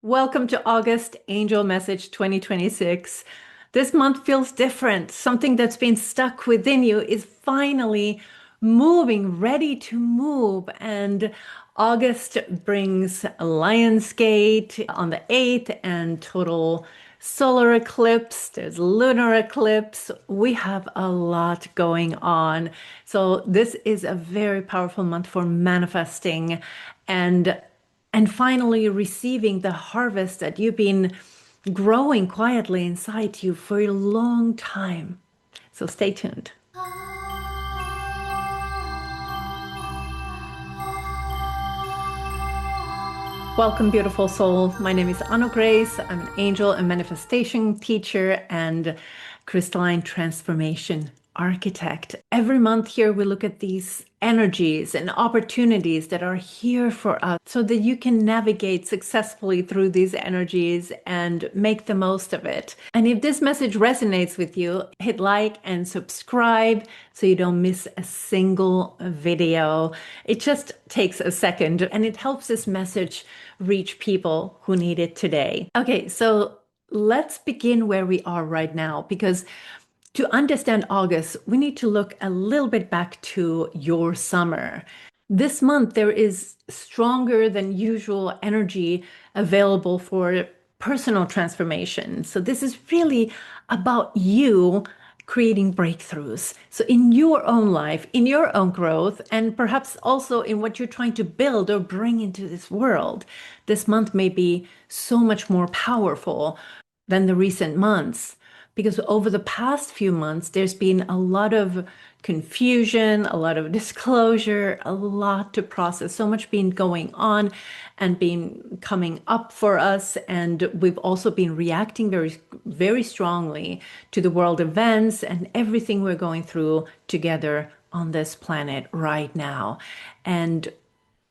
Welcome to August Angel Message 2026. This month feels different. Something that's been stuck within you is finally moving, ready to move. And August brings Lionsgate on the 8th and total solar eclipse. There's lunar eclipse. We have a lot going on. So this is a very powerful month for manifesting and finally receiving the harvest that you've been growing quietly inside you for a long time. So stay tuned. Welcome, beautiful soul. My name is Anna Grace. I'm an angel and manifestation teacher and crystalline transformation architect. Every month here, we look at these energies and opportunities that are here for us so that you can navigate successfully through these energies and make the most of it. And if this message resonates with you, hit like and subscribe so you don't miss a single video. It just takes a second and it helps this message reach people who need it today. Okay, so let's begin where we are right now, because to understand August, we need to look a little bit back to your summer. This month, there is stronger than usual energy available for personal transformation. So this is really about you creating breakthroughs. So in your own life, in your own growth, and perhaps also in what you're trying to build or bring into this world, this month may be so much more powerful than the recent months. Because over the past few months, there's been a lot of confusion, a lot of disclosure, a lot to process, so much been going on and been coming up for us. And we've also been reacting very, very strongly to the world events and everything we're going through together on this planet right now. And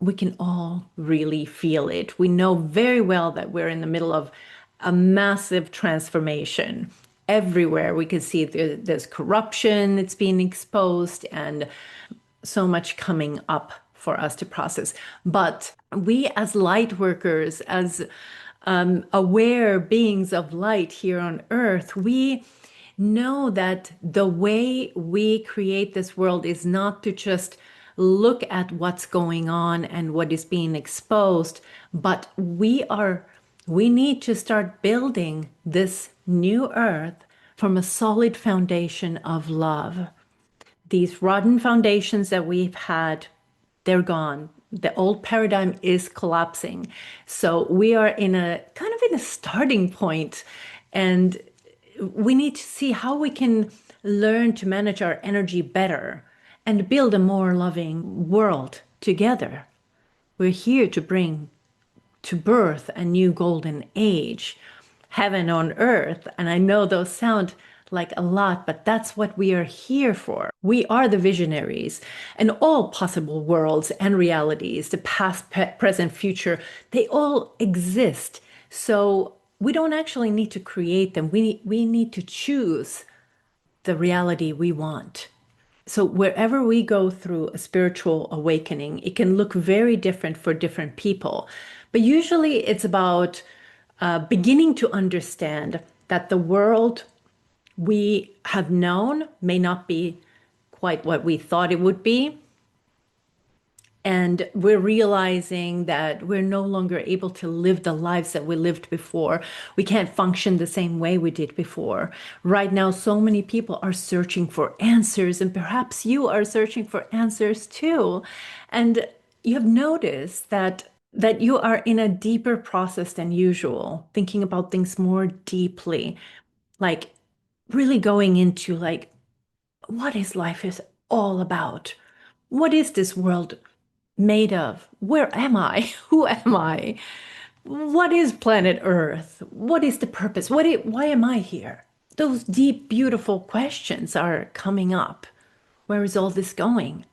we can all really feel it. We know very well that we're in the middle of a massive transformation. Everywhere we can see there's corruption that's being exposed and so much coming up for us to process. But we as light workers, as aware beings of light here on earth, we know that the way we create this world is not to just look at what's going on and what is being exposed, but we need to start building this new earth from a solid foundation of love. These rotten foundations that we've had, they're gone. The old paradigm is collapsing. So we are in a kind of in a starting point, and we need to see how we can learn to manage our energy better and build a more loving world together. We're here to bring to birth a new golden age, heaven on earth. And I know those sound like a lot, but that's what we are here for. We are the visionaries, and all possible worlds and realities, the past, present, future, they all exist. So we don't actually need to create them. We need to choose the reality we want. So wherever we go through a spiritual awakening, it can look very different for different people. But usually it's about beginning to understand that the world we have known may not be quite what we thought it would be. And we're realizing that we're no longer able to live the lives that we lived before. We can't function the same way we did before. Right now, so many people are searching for answers, and perhaps you are searching for answers too. And you have noticed that you are in a deeper process than usual, thinking about things more deeply, like really going into like, what is life is all about? What is this world made of? Where am I? Who am I? What is planet Earth? What is the purpose? Why am I here? Those deep, beautiful questions are coming up. Where is all this going?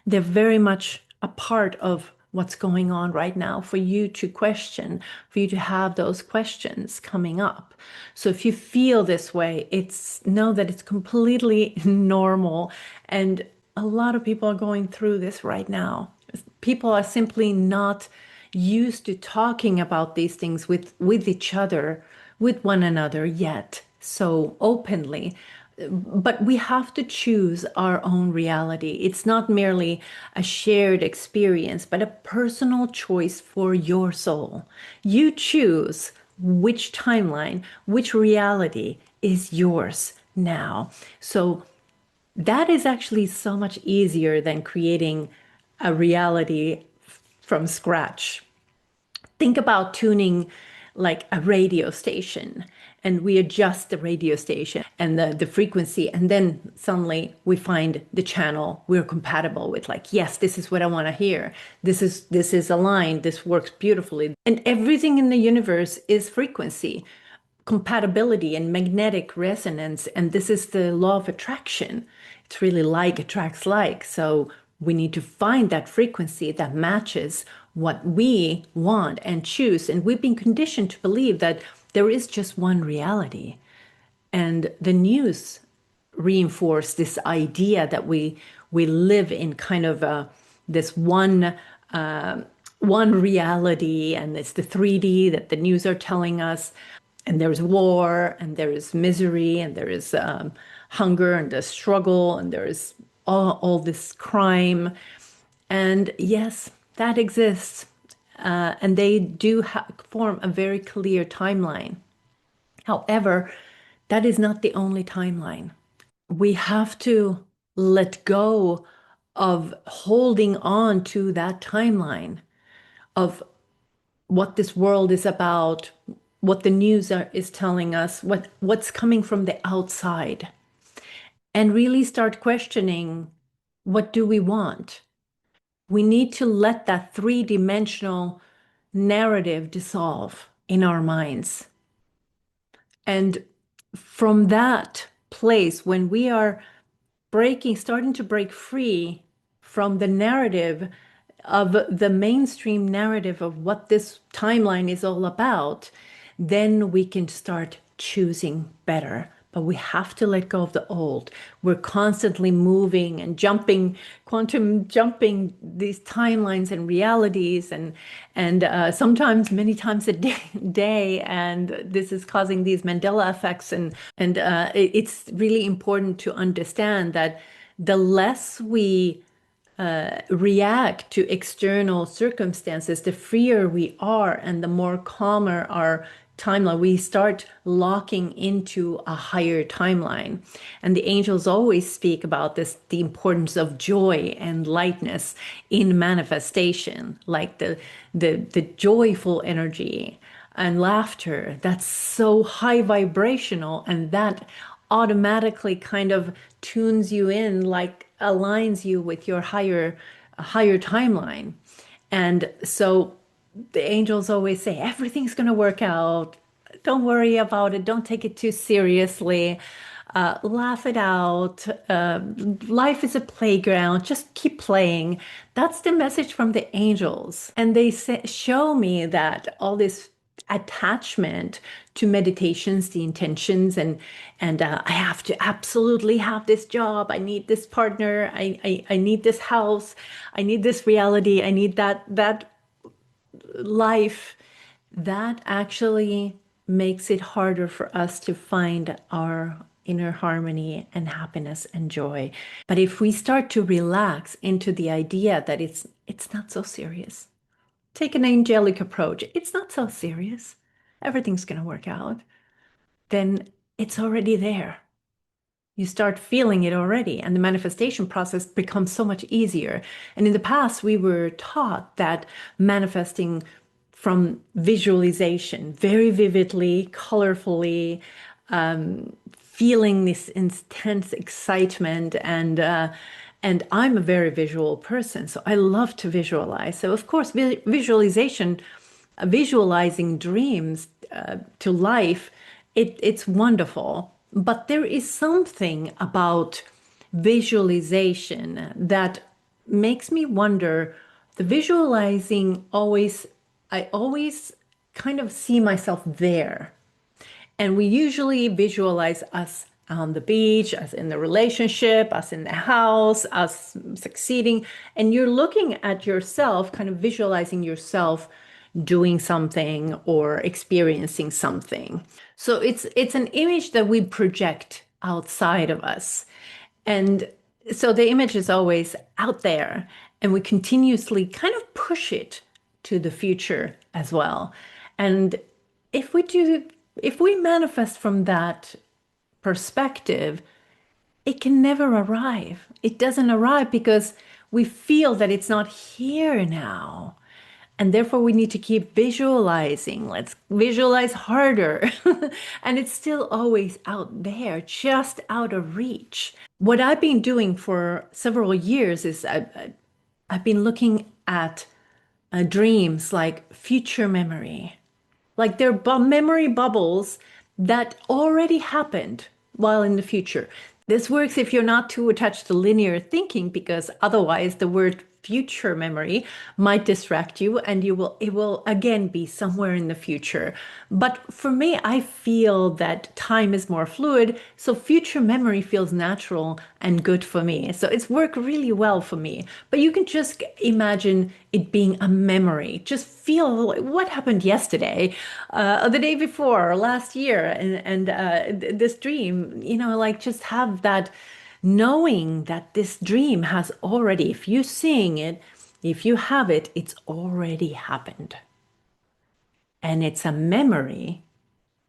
They're very much a part of what's going on right now for you to question, for you to have those questions coming up. So if you feel this way, know that it's completely normal. And a lot of people are going through this right now. People are simply not used to talking about these things with each other, with one another yet so openly. But we have to choose our own reality. It's not merely a shared experience, but a personal choice for your soul. You choose which timeline, which reality is yours now. So that is actually so much easier than creating a reality from scratch. Think about tuning like a radio station, and we adjust the radio station and the frequency, and then suddenly we find the channel we're compatible with. Like, yes, this is what I want to hear. This is aligned. This works beautifully. And everything in the universe is frequency, compatibility, and magnetic resonance. And this is the law of attraction. It's really like attracts like. So we need to find that frequency that matches what we want and choose. And we've been conditioned to believe that there is just one reality. And the news reinforce this idea that we live in kind of this one reality, and it's the 3D that the news are telling us. And there's war, and there is misery, and there is hunger, and there's struggle, and there is all this crime. And yes, that exists. And they do form a very clear timeline. However, that is not the only timeline. We have to let go of holding on to that timeline of what this world is about, what the news is telling us, what's coming from the outside, and really start questioning, what do we want? We need to let that three-dimensional narrative dissolve in our minds. And from that place, when we are starting to break free from the narrative of the mainstream narrative of what this timeline is all about, then we can start choosing better. But we have to let go of the old. We're constantly moving and jumping, quantum jumping these timelines and realities, and sometimes many times a day. And this is causing these Mandela effects. And it's really important to understand that the less we react to external circumstances, the freer we are and the more calmer our timeline. We start locking into a higher timeline. And the angels always speak about this, the importance of joy and lightness in manifestation, like the joyful energy and laughter that's so high vibrational, and that automatically kind of tunes you in, like aligns you with your higher timeline. And so the angels always say, everything's going to work out. Don't worry about it. Don't take it too seriously. Laugh it out. Life is a playground. Just keep playing. That's the message from the angels. And they show me that all this attachment to meditations, the intentions, and I have to absolutely have this job. I need this partner. I need this house. I need this reality. I need that life. That actually makes it harder for us to find our inner harmony and happiness and joy. But if we start to relax into the idea that it's not so serious, take an angelic approach, it's not so serious, everything's going to work out, then it's already there. You start feeling it already, and the manifestation process becomes so much easier. And in the past, we were taught that manifesting from visualization, very vividly, colorfully, feeling this intense excitement, and I'm a very visual person, so I love to visualize. So of course, visualizing dreams to life, it's wonderful. But there is something about visualization that makes me wonder. The visualizing I always kind of see myself there. And we usually visualize us on the beach, us in the relationship, us in the house, us succeeding. And you're looking at yourself, kind of visualizing yourself doing something or experiencing something. So it's an image that we project outside of us. And so the image is always out there, and we continuously kind of push it to the future as well. And if we do, if we manifest from that perspective, it can never arrive. It doesn't arrive because we feel that it's not here now. And therefore, we need to keep visualizing. Let's visualize harder. And it's still always out there, just out of reach. What I've been doing for several years is I've been looking at dreams like future memory. Like they're memory bubbles that already happened while in the future. This works if you're not too attached to linear thinking, because otherwise the word future memory might distract you and it will again be somewhere in the future. But for me, I feel that time is more fluid, so future memory feels natural and good for me. So it's worked really well for me. But you can just imagine it being a memory. Just feel like what happened yesterday, the day before, or last year, and this dream. Like just have that knowing that this dream has already, if you're seeing it, if you have it, it's already happened. And it's a memory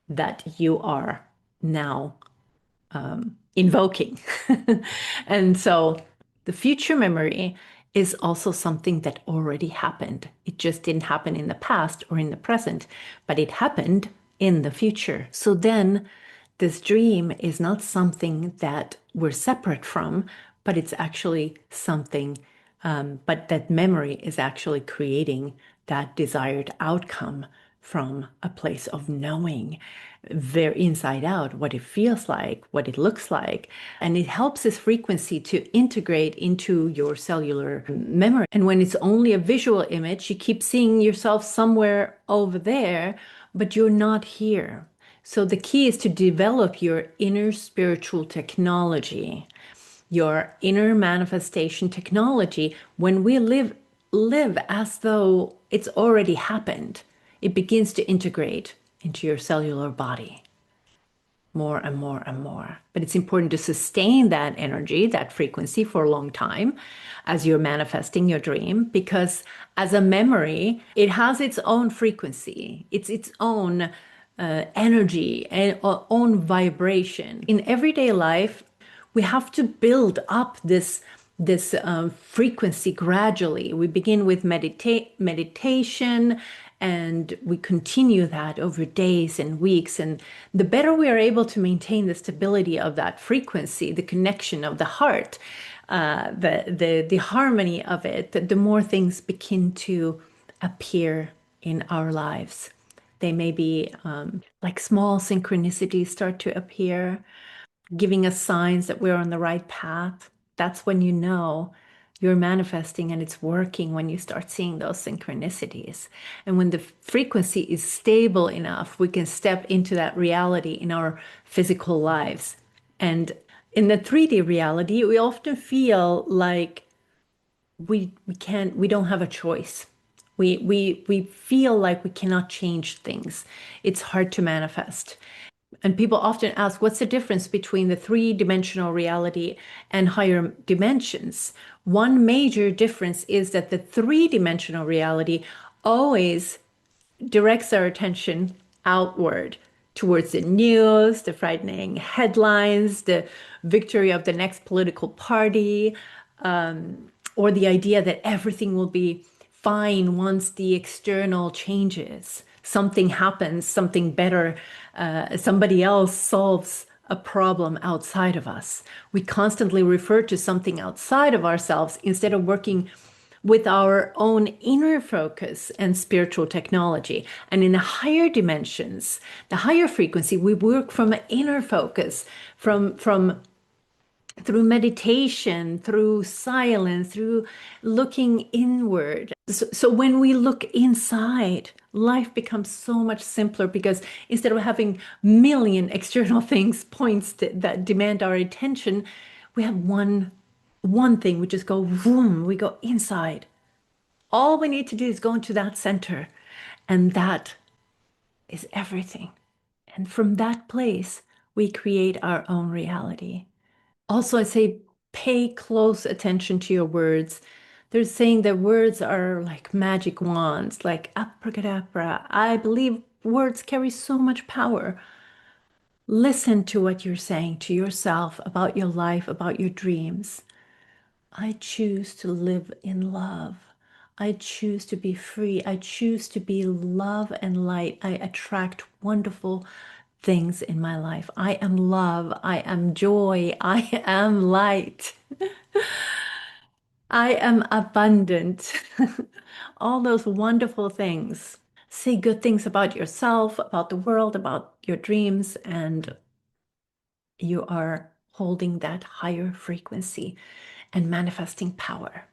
that you are now invoking. And so the future memory is also something that already happened. It just didn't happen in the past or in the present, but it happened in the future. So then this dream is not something that we're separate from, but it's actually something, but that memory is actually creating that desired outcome from a place of knowing very inside out what it feels like, what it looks like. And it helps this frequency to integrate into your cellular memory. And when it's only a visual image, you keep seeing yourself somewhere over there, but you're not here. So the key is to develop your inner spiritual technology, your inner manifestation technology. When we live as though it's already happened, it begins to integrate into your cellular body more and more and more. But it's important to sustain that energy, that frequency for a long time as you're manifesting your dream, because as a memory, it has its own frequency, it's its own energy and own vibration. In everyday life, we have to build up this frequency gradually. We begin with meditation, and we continue that over days and weeks. And the better we are able to maintain the stability of that frequency, the connection of the heart, the harmony of it, the more things begin to appear in our lives. They may be like small synchronicities start to appear, giving us signs that we're on the right path. That's when you know you're manifesting and it's working, when you start seeing those synchronicities. And when the frequency is stable enough, we can step into that reality in our physical lives. And in the 3D reality, we often feel like we don't have a choice. We feel like we cannot change things. It's hard to manifest. And people often ask, what's the difference between the three-dimensional reality and higher dimensions? One major difference is that the three-dimensional reality always directs our attention outward towards the news, the frightening headlines, the victory of the next political party, or the idea that everything will be fine once the external changes. Something happens, something better, somebody else solves a problem outside of us. We constantly refer to something outside of ourselves instead of working with our own inner focus and spiritual technology. And in the higher dimensions, the higher frequency, we work from an inner focus, from through meditation, through silence, through looking inward. So when we look inside, life becomes so much simpler, because instead of having million external points that demand our attention, we have one thing. We just go boom, we go inside. All we need to do is go into that center, And that is everything. And from that place, we create our own reality. Also, I say pay close attention to your words. They're saying that words are like magic wands, like abracadabra. I believe words carry so much power. Listen to what you're saying to yourself about your life, about your dreams. I choose to live in love. I choose to be free. I choose to be love and light. I attract wonderful things in my life. I am love. I am joy. I am light. I am abundant. All those wonderful things. Say good things about yourself, about the world, about your dreams, and you are holding that higher frequency and manifesting power.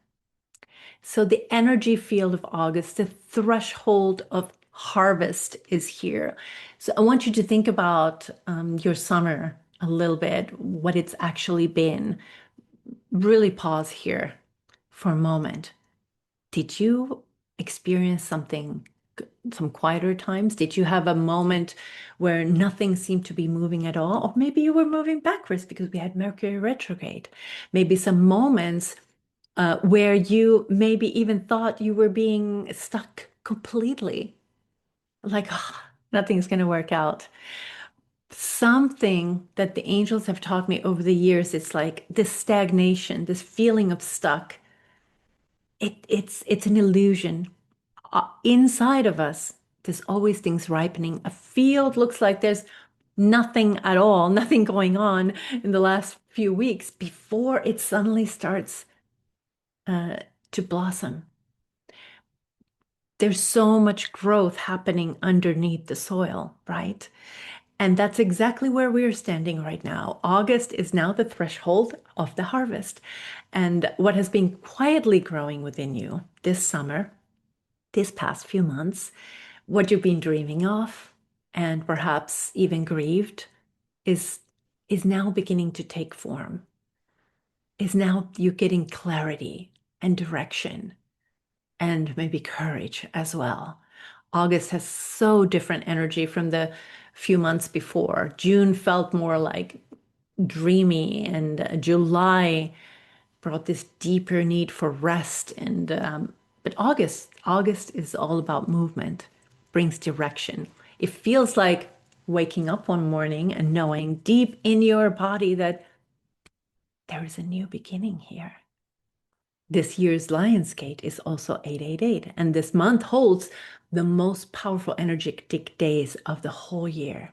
So the energy field of August, the threshold of harvest is here. So I want you to think about your summer a little bit, what it's actually been. Really pause here for a moment. Did you experience something, some quieter times? Did you have a moment where nothing seemed to be moving at all? Or maybe you were moving backwards because we had Mercury retrograde. Maybe some moments where you maybe even thought you were being stuck completely, like, "Oh, nothing's going to work out." Something that the angels have taught me over the years, it's like this stagnation, this feeling of stuck. It's an illusion. Inside of us, there's always things ripening. A field looks like there's nothing at all, nothing going on in the last few weeks before it suddenly starts uh, to blossom. There's so much growth happening underneath the soil, right? And that's exactly where we're standing right now. August is now the threshold of the harvest. And what has been quietly growing within you this summer, these past few months, what you've been dreaming of and perhaps even grieved is is now beginning to take form. Is now you're getting clarity and direction and maybe courage as well. August has so different energy from the few months before. June felt more like dreamy, and July brought this deeper need for rest. And but August is all about movement, brings direction. It feels like waking up one morning and knowing deep in your body that there is a new beginning here. This year's Lionsgate is also 888, and this month holds the most powerful energetic days of the whole year.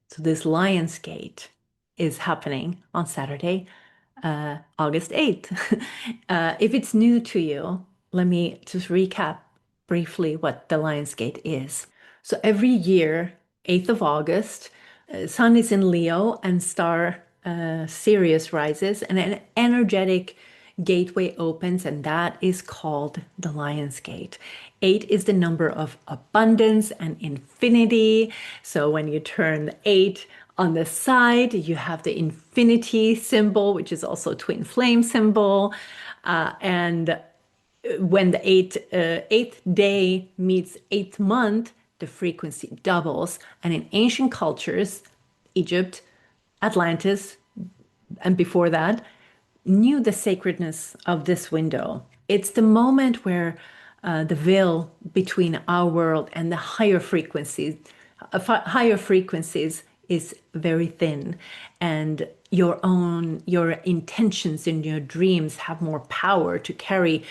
So this Lionsgate is happening on Saturday, August 8th. If it's new to you, let me just recap briefly what the Lionsgate is. So every year, 8th of August, Sun is in Leo and star Sirius rises, and an energetic gateway opens, and that is called the Lion's Gate. 8 is the number of abundance and infinity. So when you turn the 8 on the side, you have the infinity symbol, which is also twin flame symbol. And when the eighth day meets eighth month, the frequency doubles. And in ancient cultures, Egypt, Atlantis, and before that, knew the sacredness of this window. It's the moment where the veil between our world and the higher frequencies is very thin, and your intentions and your dreams have more power to carry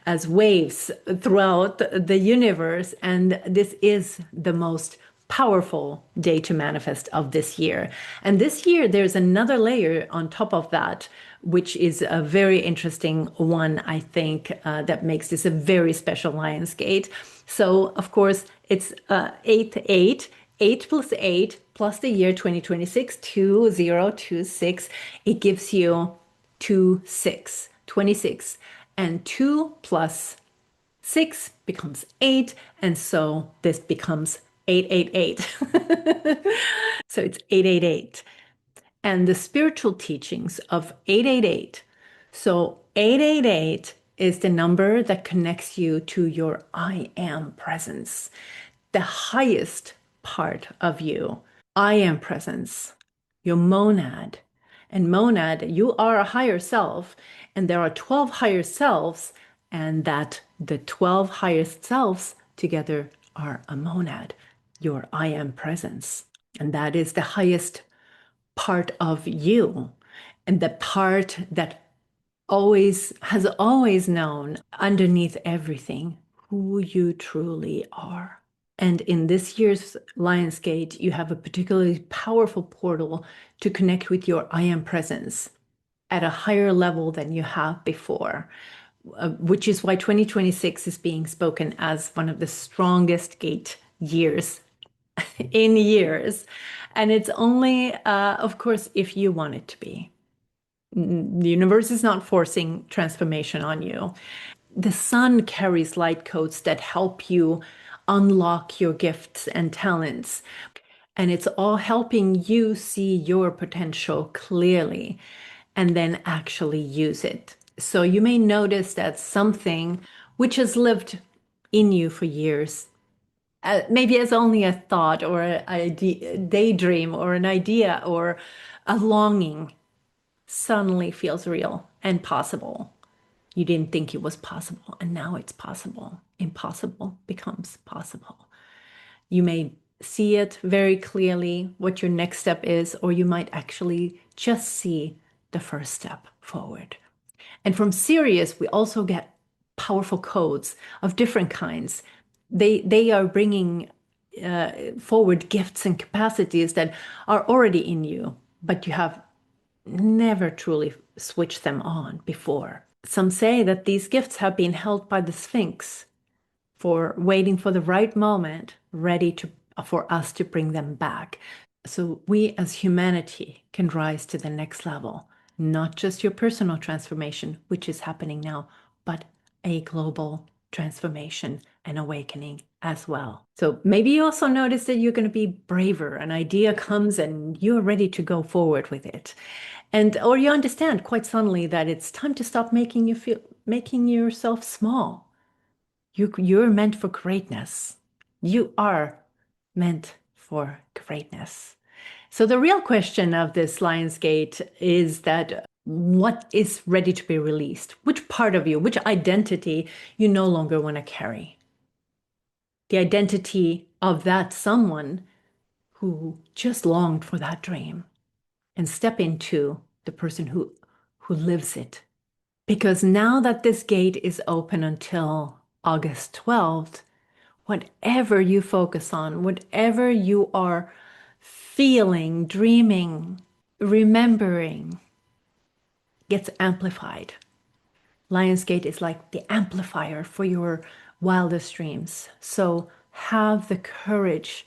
as waves throughout the universe. And this is the most powerful day to manifest of this year. And this year, there's another layer on top of that, which is a very interesting one, I think, that makes this a very special Lionsgate. So, of course, it's 8, 8 plus 8 plus the year 2026, 2026. It gives you 26. And 2 plus 6 becomes 8. And so this becomes 888. So it's 888. And the spiritual teachings of 888. So 888 is the number that connects you to your I am presence. the highest part of you, I am presence, your monad. And monad, you are a higher self, and there are 12 higher selves, and that the 12 highest selves together are a monad, your I am presence. And that is the highest part of you, and the part that always has always known underneath everything who you truly are. And in this year's Lionsgate, you have a particularly powerful portal to connect with your I am presence at a higher level than you have before, which is why 2026 is being spoken as one of the strongest gate years in years. And it's only, of course, if you want it to be. The universe is not forcing transformation on you. The sun carries light codes that help you unlock your gifts and talents. And it's all helping you see your potential clearly and then actually use it. So you may notice that something which has lived in you for years, maybe as only a thought or a daydream or an idea or a longing, suddenly feels real and possible. You didn't think it was possible, and now it's possible. Impossible becomes possible. You may see it very clearly what your next step is, or you might actually just see the first step forward. And from Sirius, we also get powerful codes of different kinds. They are bringing forward gifts and capacities that are already in you, but you have never truly switched them on before. Some say that these gifts have been held by the Sphinx for waiting for the right moment, ready for us to bring them back. So we as humanity can rise to the next level, not just your personal transformation, which is happening now, but a global transformation and awakening as well. So maybe you also notice that you're going to be braver. An idea comes and you're ready to go forward with it. Or you understand quite suddenly that it's time to stop making yourself small. You're meant for greatness. You are meant for greatness. So the real question of this Lionsgate is that what is ready to be released? Which part of you, which identity you no longer want to carry? The identity of that someone who just longed for that dream, and step into the person who lives it. Because now that this gate is open until August 12th, whatever you focus on, whatever you are feeling, dreaming, remembering, gets amplified. Lionsgate is like the amplifier for your wildest dreams. So have the courage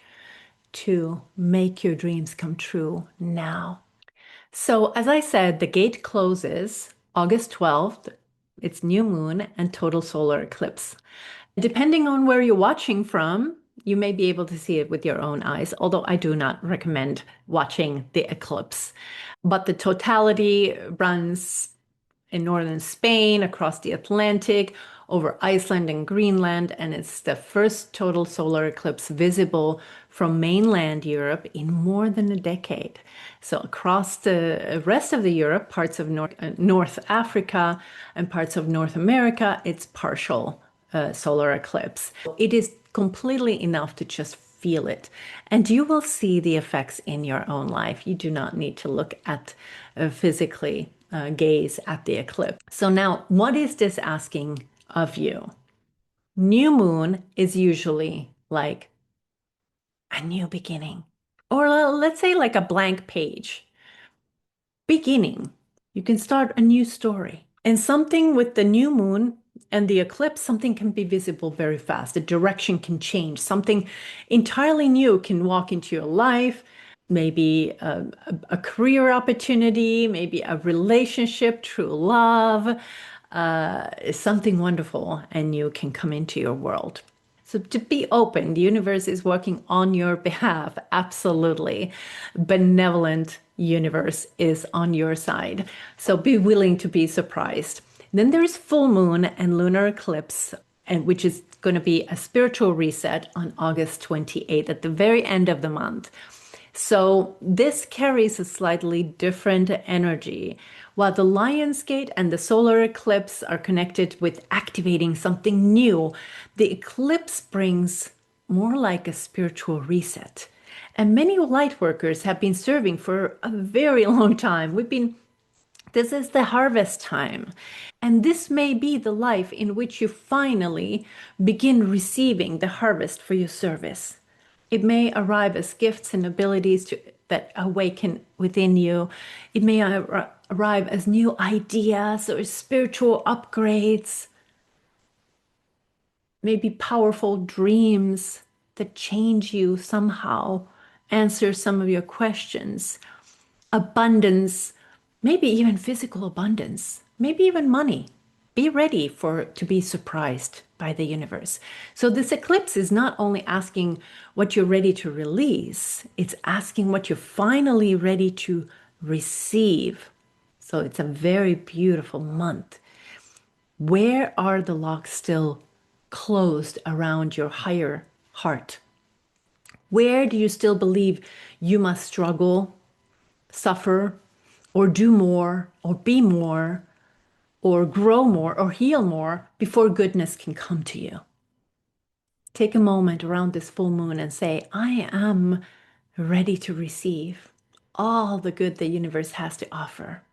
to make your dreams come true now. So as I said, the gate closes August 12th. It's new moon and total solar eclipse. Depending on where you're watching from, you may be able to see it with your own eyes, although I do not recommend watching the eclipse. But the totality runs in northern Spain, across the Atlantic, over Iceland and Greenland, and it's the first total solar eclipse visible from mainland Europe in more than a decade. So across the rest of the Europe, parts of North Africa and parts of North America, it's partial solar eclipse. It is completely enough to just feel it, and you will see the effects in your own life. You do not need to look at physically gaze at the eclipse. So now, what is this asking of you? New moon is usually like a new beginning, or let's say like a blank page. Beginning. You can start a new story. And something with the new moon and the eclipse, something can be visible very fast. The direction can change. Something entirely new can walk into your life. Maybe a career opportunity, maybe a relationship, true love, something wonderful and new can come into your world. So to be open, the universe is working on your behalf. Absolutely. Benevolent universe is on your side. So be willing to be surprised. Then there's full moon and lunar eclipse, and which is going to be a spiritual reset on August 28th at the very end of the month. So this carries a slightly different energy. While the Lion's Gate and the solar eclipse are connected with activating something new, the eclipse brings more like a spiritual reset. And many light workers have been serving for a very long time. This is the harvest time. And this may be the life in which you finally begin receiving the harvest for your service. It may arrive as gifts and abilities that awaken within you. It may arrive as new ideas or spiritual upgrades, maybe powerful dreams that change you somehow, answer some of your questions, abundance, maybe even physical abundance, maybe even money. Be ready to be surprised by the universe. So this eclipse is not only asking what you're ready to release, it's asking what you're finally ready to receive. So it's a very beautiful month. Where are the locks still closed around your higher heart? Where do you still believe you must struggle, suffer, or do more, or be more, or grow more, or heal more before goodness can come to you? Take a moment around this full moon and say, I am ready to receive all the good the universe has to offer.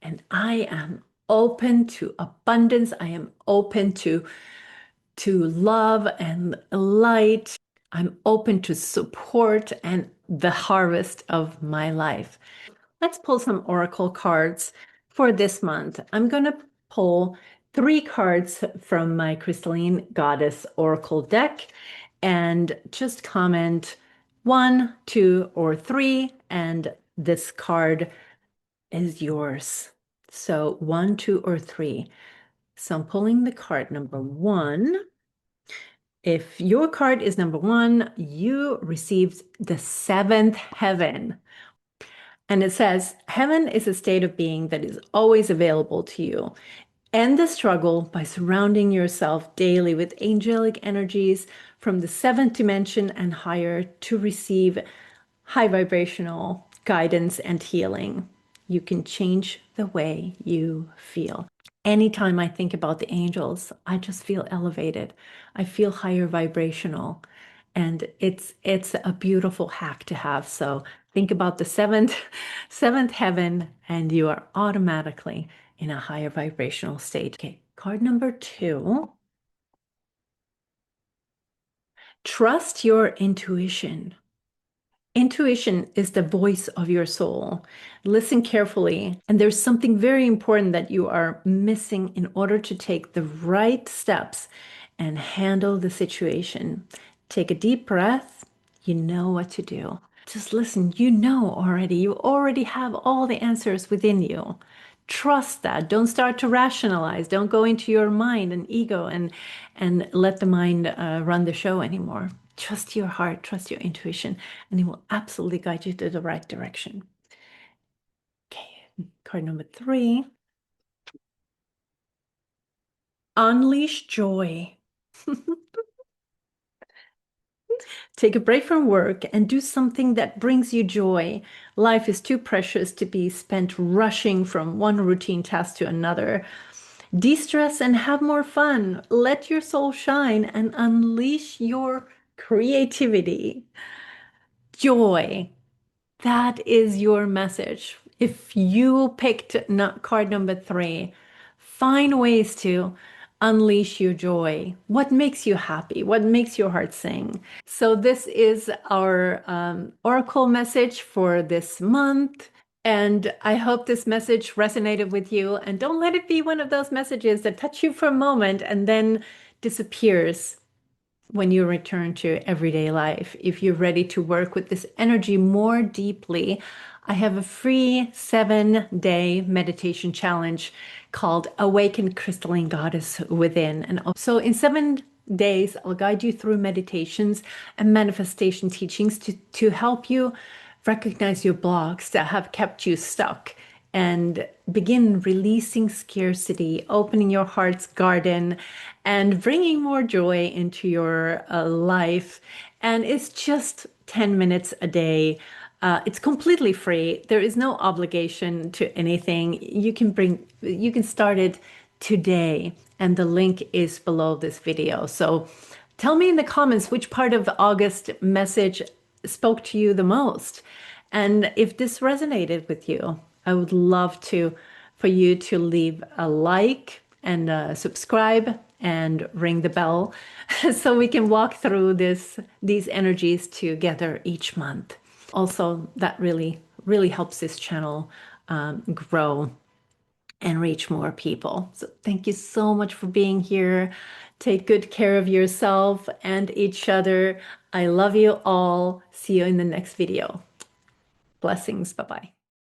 And I am open to abundance. I am open to love and light. I'm open to support and the harvest of my life. Let's pull some oracle cards for this month. I'm going to pull 3 cards from my Crystalline Goddess Oracle deck and just comment 1, 2, or 3, and this card is yours. So 1, 2, or 3. So I'm pulling the card number 1. If your card is number 1, you received the 7th heaven. And it says, heaven is a state of being that is always available to you. End the struggle by surrounding yourself daily with angelic energies from the 7th dimension and higher to receive high vibrational guidance and healing. You can change the way you feel. Anytime I think about the angels, I just feel elevated. I feel higher vibrational. And it's a beautiful hack to have. So think about the seventh heaven, and you are automatically in a higher vibrational state. Okay, card number 2. Trust your intuition. Intuition is the voice of your soul. Listen carefully, and there's something very important that you are missing in order to take the right steps and handle the situation. Take a deep breath. You know what to do. Just listen. You know already. You already have all the answers within you. Trust that. Don't start to rationalize. Don't go into your mind and ego and let the mind run the show anymore. Trust your heart, trust your intuition, and it will absolutely guide you to the right direction. Okay, card number 3. Unleash joy. Take a break from work and do something that brings you joy. Life is too precious to be spent rushing from one routine task to another. De-stress and have more fun. Let your soul shine and unleash your creativity. Joy. That is your message. If you picked card number 3, find ways to unleash your joy. What makes you happy? What makes your heart sing? So this is our oracle message for this month. And I hope this message resonated with you. And don't let it be one of those messages that touch you for a moment and then disappears when you return to everyday life. If you're ready to work with this energy more deeply, I have a free 7-day meditation challenge called Awaken Crystalline Goddess Within. And so in 7 days, I'll guide you through meditations and manifestation teachings to help you recognize your blocks that have kept you stuck and begin releasing scarcity, opening your heart's garden, and bringing more joy into your life. And it's just 10 minutes a day. It's completely free. There is no obligation to anything. You can start it today, and the link is below this video. So tell me in the comments which part of the August message spoke to you the most. And if this resonated with you, I would love for you to leave a like and subscribe and ring the bell so we can walk through these energies together each month. Also, that really helps this channel grow and reach more people. So thank you so much for being here. Take good care of yourself and each other. I love you all. See you in the next video. Blessings. Bye-bye.